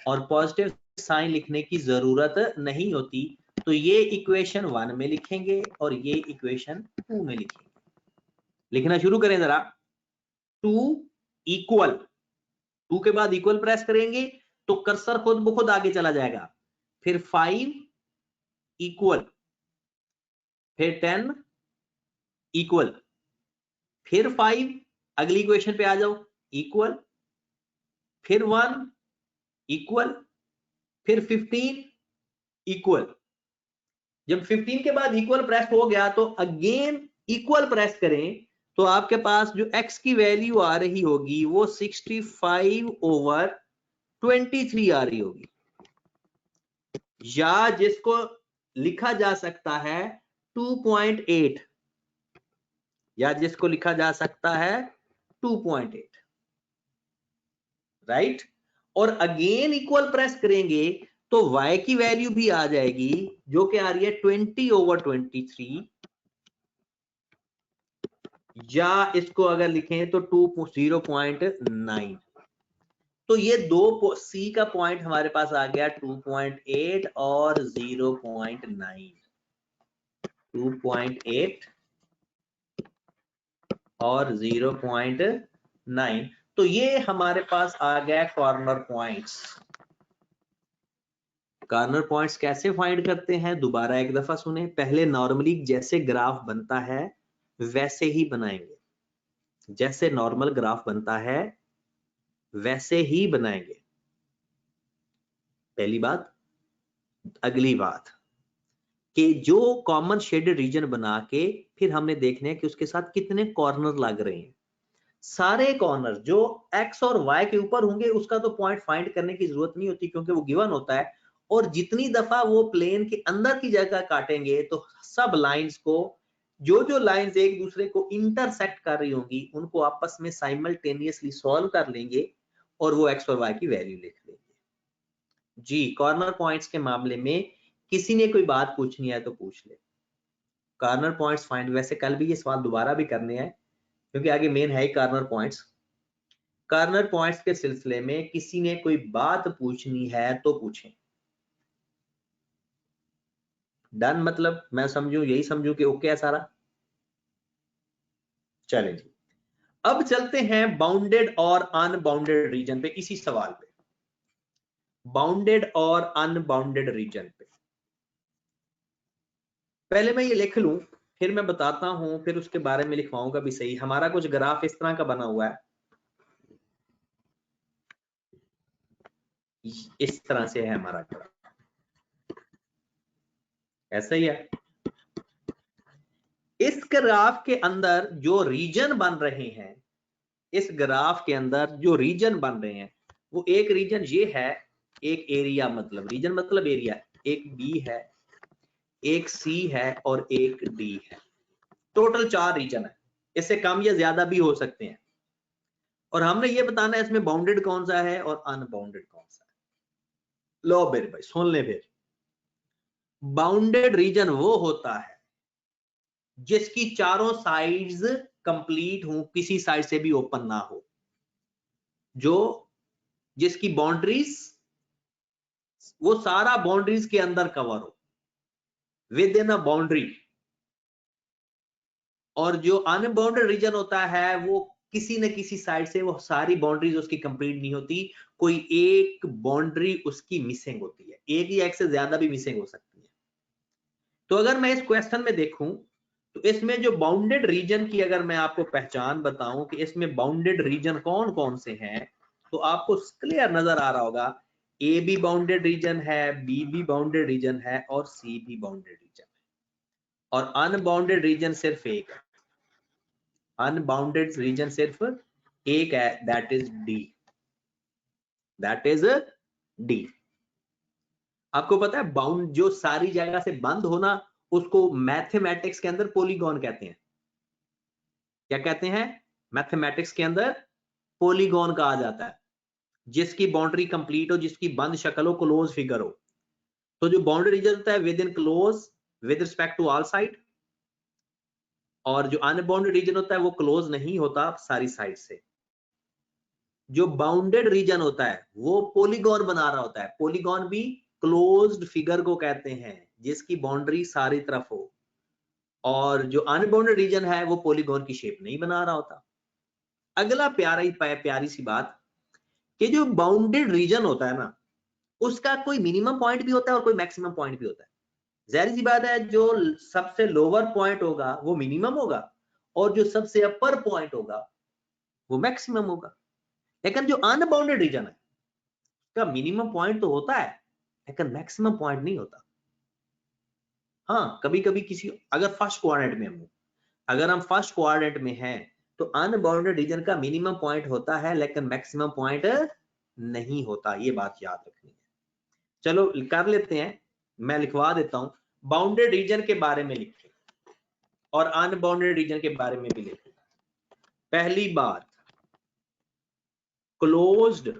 और पॉजिटिव साइन लिखने की जरूरत नहीं होती। तो ये इक्वेशन 1 में लिखेंगे और ये इक्वेशन 2 में लिखेंगे। लिखना शुरू करें जरा। 2 इक्वल, 2 के बाद इक्वल प्रेस करेंगे तो कर्सर खुद ब खुद आगे चला जाएगा। फिर 5 इक्वल, फिर 10 इक्वल, फिर 5, अगली इक्वेशन पे आ जाओ, इक्वल, फिर 1 इक्वल, फिर 15 इक्वल। जब 15 के बाद इक्वल प्रेस हो गया तो अगेन इक्वल प्रेस करें, तो आपके पास जो x की वैल्यू आ रही होगी वो 65/23 आ रही होगी, या जिसको लिखा जा सकता है 2.8, या जिसको लिखा जा सकता है 2.8, राइट। और अगेन इक्वल प्रेस करेंगे तो y की वैल्यू भी आ जाएगी, जो कि आ रही है 20/23, या इसको अगर लिखें तो 0.9। तो ये दो C का पॉइंट हमारे पास आ गया 2.8 और 0.9, 2.8 और 0.9। तो ये हमारे पास आ गया कॉर्नर पॉइंट्स। कॉर्नर पॉइंट्स कैसे फाइंड करते हैं, दोबारा एक दफा सुने। पहले नॉर्मली जैसे ग्राफ बनता है वैसे ही बनाएंगे, जैसे नॉर्मल ग्राफ बनता है वैसे ही बनाएंगे, पहली बात। अगली बात कि जो कॉमन शेडेड रीजन बना के फिर हमने देखना है कि उसके साथ कितने कॉर्नर लग रहे हैं। सारे कॉर्नर जो x और y के ऊपर होंगे उसका तो पॉइंट फाइंड करने की जरूरत नहीं होती, क्योंकि वो गिवन होता है। और जितनी दफा वो प्लेन के अंदर की जगह काटेंगे तो सब लाइंस को, जो जो लाइंस एक दूसरे को इंटरसेक्ट कर रही होंगी, उनको आपस में साइमल्टेनियसली सॉल्व कर लेंगे और वो x और y की वैल्यू लिख लेंगे। जी, कॉर्नर पॉइंट्स के मामले में किसी ने कोई बात पूछनी है तो पूछ ले। कॉर्नर पॉइंट्स फाइंड, वैसे कल भी ये सवाल दोबारा भी करने हैं क्योंकि आगे मेन है ही कॉर्नर पॉइंट्स। कॉर्नर पॉइंट्स के सिलसिले में किसी ने कोई बात पूछनी है तो पूछें। डन मतलब मैं समझू, यही समझू कि ओके है सारा। चलें जी, अब चलते हैं बाउंडेड और अनबाउंडेड रीजन पे, इसी सवाल पे, बाउंडेड और अनबाउंडेड रीजन पे। पहले मैं ये लिख लूं, फिर मैं बताता हूं, फिर उसके बारे में लिखवाऊंगा भी सही। हमारा कुछ ग्राफ इस तरह का बना हुआ है, इस तरह से है हमारा ग्राफ, ऐसा ही है। इस ग्राफ के अंदर जो रीजन बन रहे हैं, इस ग्राफ के अंदर जो रीजन बन रहे हैं, वो एक रीजन ये है, एक एरिया, मतलब रीजन मतलब एरिया, एक बी है, एक सी है और एक डी है। टोटल 4 रीजन है, इससे कम या ज्यादा भी हो सकते हैं। और हमने ये बताना है इसमें बाउंडेड कौन सा है और अनबाउंडेड कौन सा है। लो मेरे भाई सुन ले फिर, बाउंडेड रीजन वो होता है जिसकी चारों साइड्स कंप्लीट हो, किसी साइड से भी ओपन ना हो, जो जिसकी बाउंड्रीज, वो सारा बाउंड्रीज के अंदर कवर हो, विद इन अ बाउंड्री। और जो अनबाउंडेड रीजन होता है वो किसी न किसी साइड से, वो सारी बाउंड्रीज उसकी कंप्लीट नहीं होती, कोई एक बाउंड्री उसकी मिसिंग होती है, एक या एक से ज्यादा भी मिसिंग हो सकती है। तो अगर मैं इस क्वेश्चन में देखूं, तो इसमें जो बाउंडेड रीजन की अगर मैं आपको पहचान बताऊं कि इसमें बाउंडेड रीजन कौन कौन से हैं, तो आपको क्लियर नजर आ रहा होगा, ए भी बाउंडेड रीजन है, बी भी बाउंडेड रीजन है और सी भी बाउंडेड रीजन है। और अनबाउंडेड रीजन सिर्फ एक है, अनबाउंडेड रीजन सिर्फ एक है, that is D, that is D. आपको पता है बाउंड जो सारी जगह से बंद होना, उसको मैथमेटिक्स के अंदर पॉलीगॉन कहते हैं। क्या कहते हैं? मैथमेटिक्स के अंदर पॉलीगॉन कहा जाता है, जिसकी बाउंड्री कंप्लीट हो, जिसकी बंद शक्ल हो, क्लोज फिगर हो। तो जो बाउंड्री रीजन होता है within close with respect to all side, और जो अनबाउंडेड रीजन होता है वो क्लोज नहीं होता सारी साइड से। जो बाउंडेड रीजन होता है वो पॉलीगॉन बना रहा होता है, पॉलीगॉन भी क्लोज्ड फिगर को कहते हैं जिसकी बाउंड्री सारी तरफ हो। और जो अनबाउंडेड रीजन है वो पॉलीगॉन की शेप नहीं बना रहा होता। अगला प्यारी सी बात कि जो बाउंडेड रीजन होता है ना, उसका कोई मिनिमम पॉइंट भी होता है और कोई मैक्सिमम पॉइंट भी होता है। जाहिर सी बात है, जो सबसे लोअर पॉइंट होगा वो मिनिमम होगा और जो सबसे अपर पॉइंट होगा वो मैक्सिमम होगा। लेकिन जो अनबाउंडेड रीजन है उसका मिनिमम पॉइंट तो होता है लेकिन मैक्सिमम पॉइंट नहीं होता। हाँ, कभी कभी किसी, अगर फर्स्ट क्वाड्रेंट में हम, अगर हम फर्स्ट क्वाड्रेंट में हैं तो अनबाउंडेड रीजन का मिनिमम पॉइंट होता है लेकिन मैक्सिमम पॉइंट नहीं होता, ये बात याद रखनी है। चलो कर लेते हैं, मैं लिखवा देता हूं, बाउंडेड रीजन के बारे में लिखें और अनबाउंडेड रीजन के बारे में भी लिखें। पहली बात, closed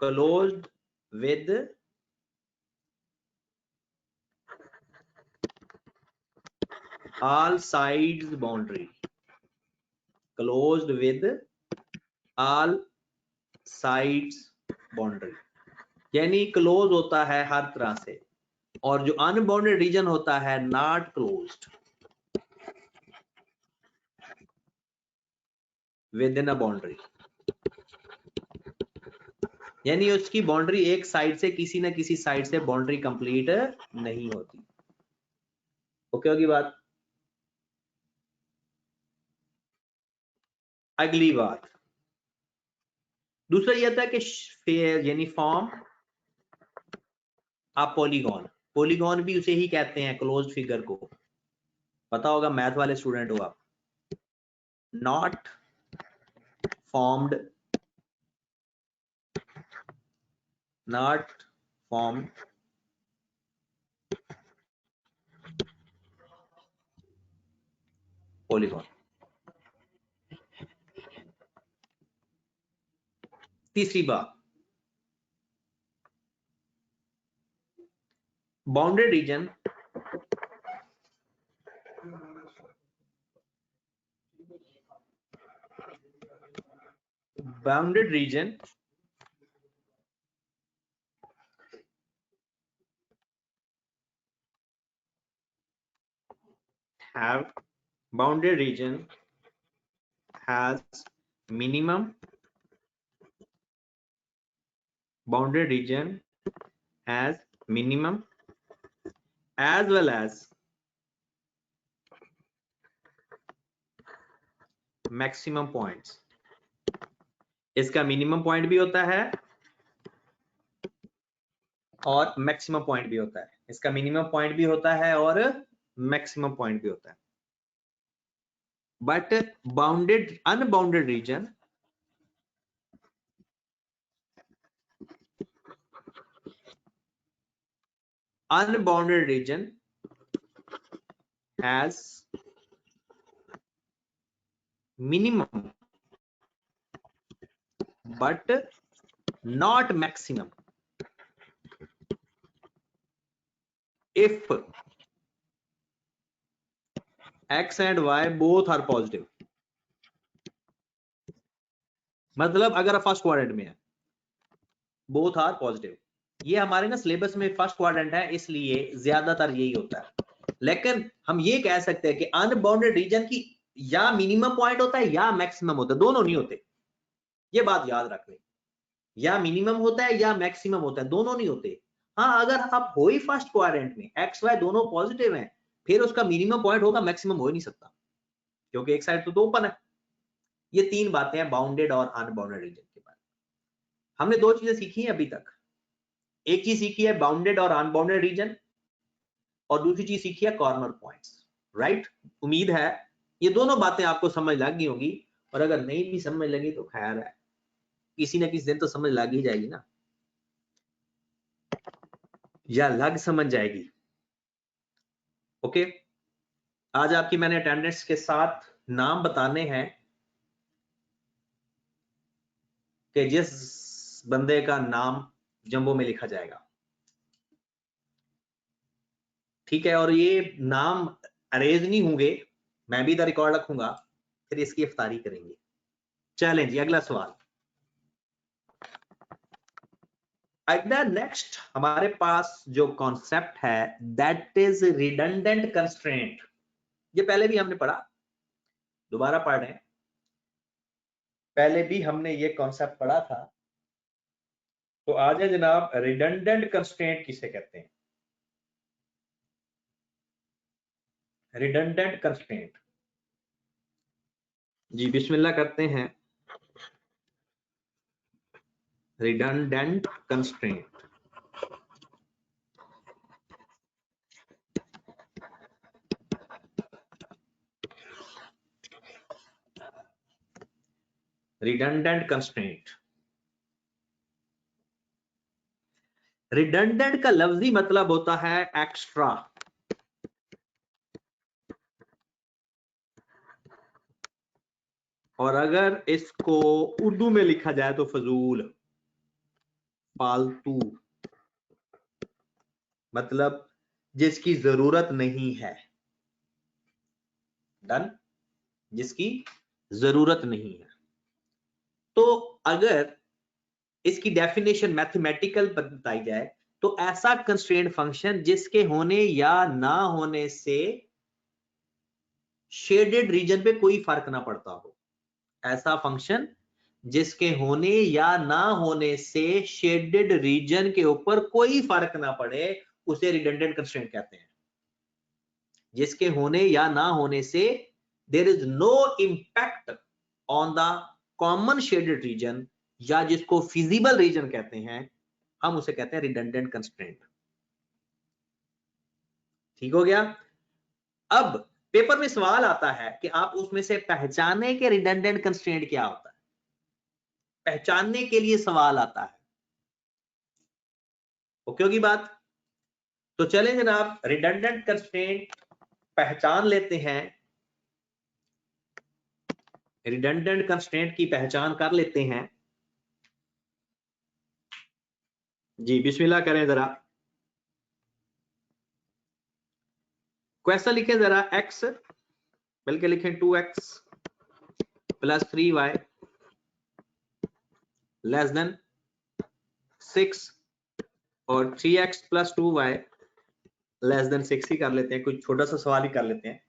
closed with all sides boundary, closed with all sides boundary, यानी क्लोज होता है हर तरह से। और जो अनबाउंडेड रीजन होता है not closed with in a boundary, यानी उसकी बाउंड्री एक साइड से, किसी ना किसी साइड से बाउंड्री कंप्लीट नहीं होती। ओके होगी बात। अगली बात, दूसरा यह था कि यानी फॉर्म आप पॉलीगॉन, पॉलीगॉन भी उसे ही कहते हैं क्लोज्ड फिगर को, पता होगा मैथ वाले स्टूडेंट हो आप। Not formed, not formed polygon। तीसरी बात, bounded reason have bounded region has minimum bounded region has minimum as well as maximum points. इसका मिनिमम पॉइंट भी होता है और मैक्सिमम पॉइंट भी होता है। इसका मिनिमम पॉइंट भी होता है और मैक्सिमम पॉइंट भी होता है। But bounded unbounded region has minimum but not maximum if x and y both are positive। मतलब अगर फर्स्ट क्वाड्रेंट में है, बोथ आर पॉजिटिव। ये हमारे ना सिलेबस में फर्स्ट क्वाड्रेंट है, इसलिए ज्यादातर यही होता है। लेकिन हम ये कह सकते हैं कि अनबाउंडेड रीजन की या मिनिमम पॉइंट होता है या मैक्सिमम होता है, दोनों नहीं होते। ये बात याद रख लें, या मिनिमम होता है या मैक्सिमम होता है, दोनों नहीं होते। हाँ, अगर आप हो ही फर्स्ट क्वाड्रेंट में, एक्स वाई दोनों पॉजिटिव हैं, फिर उसका मिनिमम पॉइंट होगा, मैक्सिमम हो ही नहीं सकता, क्योंकि एक साइड तो ओपन है। ये तीन बातें हैं बाउंडेड और अनबाउंडेड रीजन के बारे में। हमने दो चीजें सीखी हैं अभी तक। एक चीज सीखी है बाउंडेड और अनबाउंडेड रीजन, और दूसरी चीज सीखी है कॉर्नर पॉइंट्स। राइट, उम्मीद है ये दोनों बातें आपको समझ लग गई होंगी, और अगर नहीं भी समझ लगी तो खैर है, किसी ना किसी दिन तो समझ लग ही जाएगी ना, या लग समझ जाएगी। ओके, आज आपकी मैंने अटेंडेंस के साथ नाम बताने हैं कि जिस बंदे का नाम जंबो में लिखा जाएगा, ठीक है, और ये नाम अरेज नहीं होंगे, मैं भी इधर रिकॉर्ड रखूंगा, फिर इसकी इफ्तारी करेंगे। चलें जी, अगला सवाल। अगला नेक्स्ट हमारे पास जो कॉन्सेप्ट है दैट इज रिडंडेंट कंस्ट्रेंट। ये पहले भी हमने पढ़ा, दोबारा पढ़ रहे हैं। पहले भी हमने ये कॉन्सेप्ट पढ़ा था, तो आ जाए जनाब, रिडंडेंट कंस्ट्रेंट किसे कहते हैं? रिडंडेंट कंस्ट्रेंट, जी बिस्मिल्लाह करते हैं। Redundant constraint, redundant constraint. Redundant का लफ्जी मतलब होता है एक्स्ट्रा। और अगर इसको उर्दू में लिखा जाए तो फजूल, फालतू, मतलब जिसकी जरूरत नहीं है। डन, जिसकी जरूरत नहीं है। तो अगर इसकी डेफिनेशन मैथमेटिकल बताई जाए तो ऐसा कंस्ट्रेंट फंक्शन जिसके होने या ना होने से शेडेड रीजन पे कोई फर्क ना पड़ता हो। ऐसा फंक्शन जिसके होने या ना होने से शेडेड रीजन के ऊपर कोई फर्क ना पड़े, उसे रिडंडेंट कंस्ट्रेंट कहते हैं। जिसके होने या ना होने से there is no impact on the common shaded region, या जिसको फिजिबल रीजन कहते हैं, हम उसे कहते हैं रिडंडेंट कंस्ट्रेंट। ठीक हो गया। अब पेपर में सवाल आता है कि आप उसमें से पहचाने के रिडंडेंट कंस्ट्रेंट क्या होता है, पहचानने के लिए सवाल आता है। ओके होगी बात। तो चलें जनाब, रिडंडेंट कंस्ट्रेंट पहचान लेते हैं, रिडंडेंट कंस्ट्रेंट की पहचान कर लेते हैं। जी बिस्मिल्लाह करें जरा। क्वेश्चन लिखें जरा, x बल्कि लिखें 2x plus 3y less than 6 और 3x plus 2y less than 6 ही कर लेते हैं, कुछ छोटा सा सवाल ही कर लेते हैं।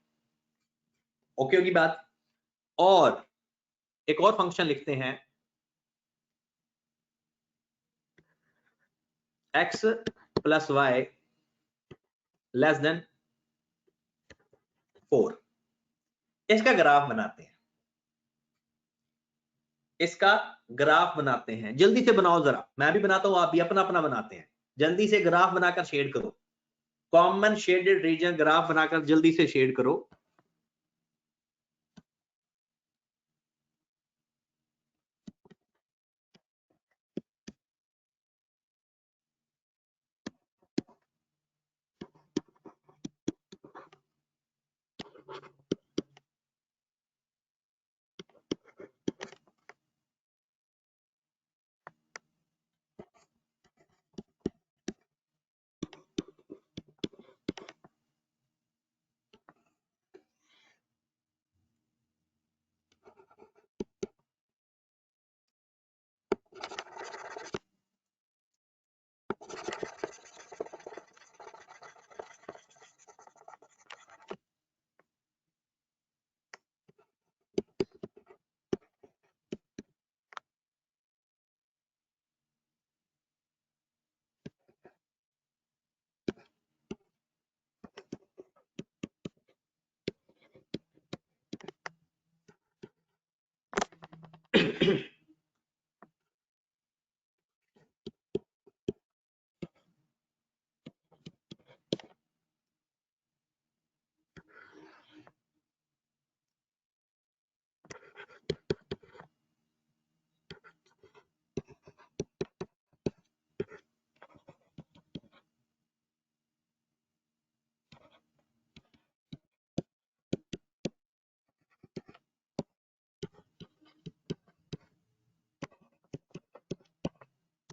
ओके होगी बात। और एक और फंक्शन लिखते हैं, x plus Y less than 4। इसका ग्राफ बनाते हैं, इसका ग्राफ बनाते हैं। जल्दी से बनाओ जरा, मैं भी बनाता हूं, आप भी अपना अपना बनाते हैं। जल्दी से ग्राफ बनाकर शेड करो, कॉमन शेडेड रीजन ग्राफ बनाकर जल्दी से शेड करो।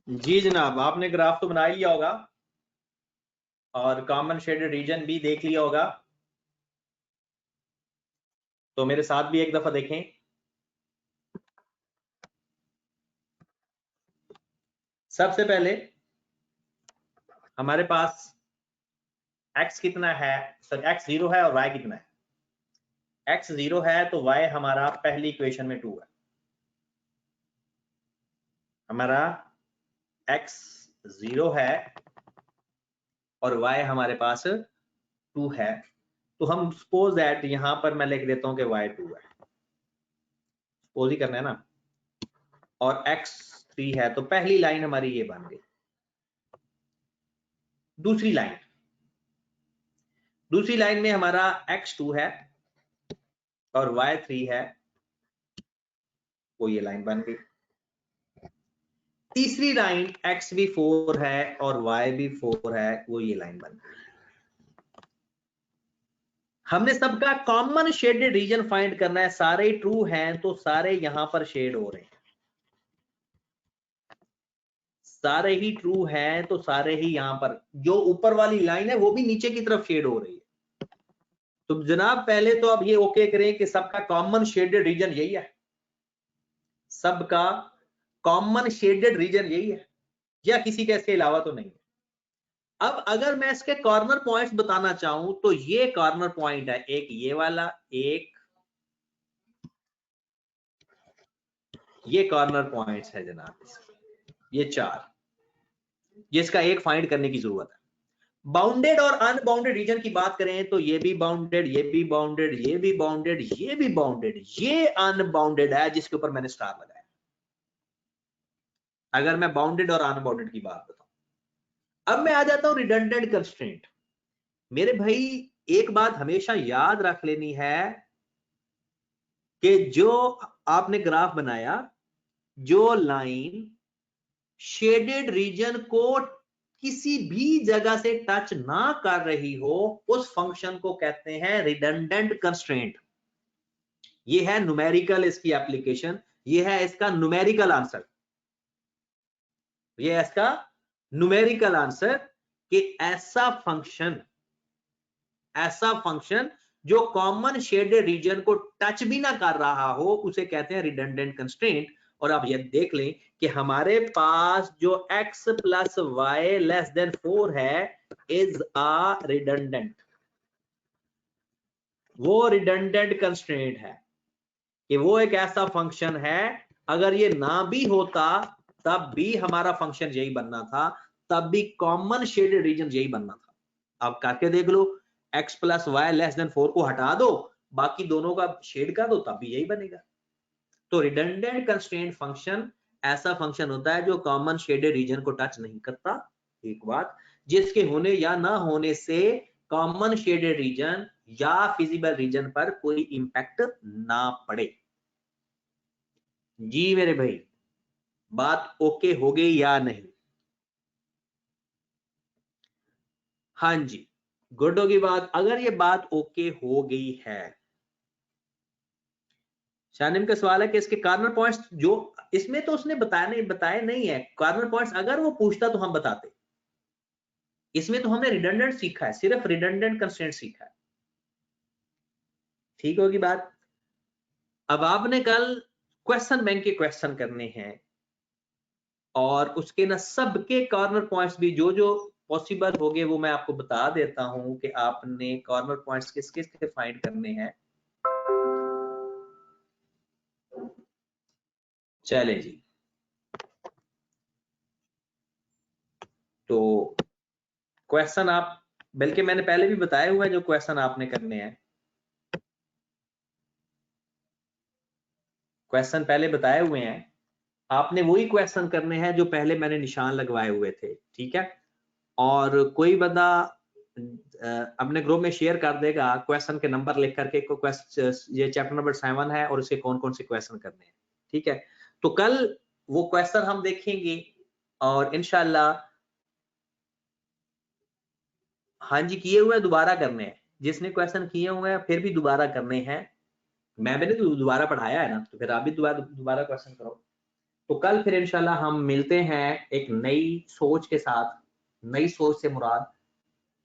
जी जनाब, आपने ग्राफ तो बना ही लिया होगा और कॉमन शेडेड रीजन भी देख लिया होगा, तो मेरे साथ भी एक दफा देखें। सबसे पहले हमारे पास x कितना है, सर x 0 है और y कितना है। x 0 है तो y हमारा पहली इक्वेशन में 2 है। हमारा x 0 है और y हमारे पास 2 है, तो हम सपोज दैट यहां पर मैं लिख देता हूं कि y 2 है, सपोज ही करना है ना, और x 3 है, तो पहली लाइन हमारी ये बन गई। दूसरी लाइन में हमारा x 2 है और y 3 है, वो ये लाइन बन गई। तीसरी लाइन x भी 4 है और y भी 4 है, वो ये लाइन बन गई। हमने सबका कॉमन शेडेड रीजन फाइंड करना है। सारे ट्रू हैं तो सारे यहां पर शेड हो रहे हैं, सारे ही ट्रू हैं तो सारे ही यहां पर, जो ऊपर वाली लाइन है वो भी नीचे की तरफ शेड हो रही है। तो जनाब पहले तो अब ये ओके करें कि सबका कॉमन शेडेड रीजन यही है, सबका कॉमन शेडेड रीजन यही है, या किसी के इसके अलावा तो नहीं है। अब अगर मैं इसके कॉर्नर पॉइंट्स बताना चाहूं तो ये कॉर्नर पॉइंट है, एक ये वाला, एक ये कॉर्नर पॉइंट्स है जनाब, ये 4, जिसका एक फाइंड करने की जरूरत है। बाउंडेड और अनबाउंडेड रीजन की बात करें तो ये भी बाउंडेड, ये भी बाउंडेड, ये भी बाउंडेड, ये भी बाउंडेड, ये अनबाउंडेड है जिसके ऊपर मैंने स्टार लगाया। अगर मैं बाउंडेड और अनबाउंडेड की बात बताऊं, अब मैं आ जाता हूं रिडंडेंट कंस्ट्रेंट। मेरे भाई एक बात हमेशा याद रख लेनी है कि जो आपने ग्राफ बनाया, जो लाइन शेडेड रीजन को किसी भी जगह से टच ना कर रही हो, उस फंक्शन को कहते हैं रिडंडेंट कंस्ट्रेंट। ये है न्यूमेरिकल इसकी एप्लीकेशन, ये है इसका न्यूमेरिकल आंसर, ये है इसका न्यूमेरिकल आंसर कि ऐसा फंक्शन जो कॉमन शेडेड रीजन को टच भी ना कर रहा हो, उसे कहते हैं रिडंडेंट कंस्ट्रेंट। और आप ये देख लें कि हमारे पास जो x plus Y less than 4 है, इज अ रिडंडेंट। वो रिडंडेंट कंस्ट्रेंट है कि वो एक ऐसा फंक्शन है अगर ये ना भी होता तब भी हमारा फंक्शन यही बनना था, तब भी कॉमन शेडेड रीजन यही बनना था। आप करके देख लो, x plus Y less than 4 को हटा दो, बाकी दोनों का शेड कर दो, तब भी यही बनेगा। तो रिडंडेंट कंस्ट्रेंट फंक्शन ऐसा फंक्शन होता है जो कॉमन शेडेड रीजन को टच नहीं करता। एक बात, जिसके होने या ना होने से कॉमन शेडेड रीजन या फिजिबल रीजन पर कोई इंपैक्ट ना पड़े। जी मेरे भाई, बात ओके हो गई या नहीं? हाँ जी, गुड होगी बात। अगर ये बात ओके हो गई है, शानिम का सवाल है कि इसके कार्नर पॉइंट्स जो इसमें तो उसने बताए नहीं है कार्नर पॉइंट्स, अगर वो पूछता तो हम बताते। इसमें तो हमने रिडंडेंट सीखा है, सिर्फ रिडंडेंट कंस्ट्रेंट सीखा है। ठीक होगी बात। अब आपने कल क्वेश्चन बैंक के क्वेश्चन करने हैं और उसके ना सबके कॉर्नर पॉइंट्स भी जो जो पॉसिबल हो गए वो मैं आपको बता देता हूं कि आपने कॉर्नर पॉइंट्स किस किस के फाइंड करने हैं। चले जी, तो क्वेश्चन आप, बल्कि मैंने पहले भी बताया हुआ है जो क्वेश्चन आपने करने हैं, क्वेश्चन पहले बताए हुए हैं, आपने वही क्वेश्चन करने हैं जो पहले मैंने निशान लगवाए हुए थे। ठीक है, और कोई बंदा अपने ग्रुप में शेयर कर देगा क्वेश्चन के नंबर लिख करके, ये चैप्टर नंबर 7 है और इसके कौन कौन से क्वेश्चन करने हैं। ठीक है, तो कल वो क्वेश्चन हम देखेंगे और इंशाल्लाह, हाँ जी किए हुए दोबारा करने हैं, जिसने क्वेश्चन किए हुए हैं फिर भी दोबारा करने हैं। मैंने तो दोबारा पढ़ाया है ना, तो फिर आप भी दोबारा क्वेश्चन करो। तो कल फिर इंशाल्लाह हम मिलते हैं एक नई सोच के साथ। नई सोच से मुराद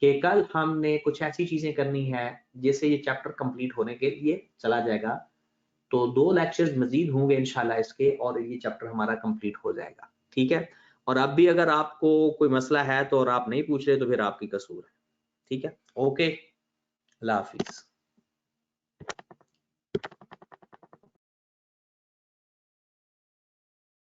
कि कल हमने कुछ ऐसी चीजें करनी है जिससे ये चैप्टर कंप्लीट होने के लिए चला जाएगा। तो 2 लेक्चर्स मजीद होंगे इंशाल्लाह इसके, और ये चैप्टर हमारा कंप्लीट हो जाएगा। ठीक है, और अब भी अगर आपको कोई मसला है तो और आप नहीं पूछ रहे तो फिर आपकी कसूर है। ठीक है, ओके, अल्लाह हाफिज।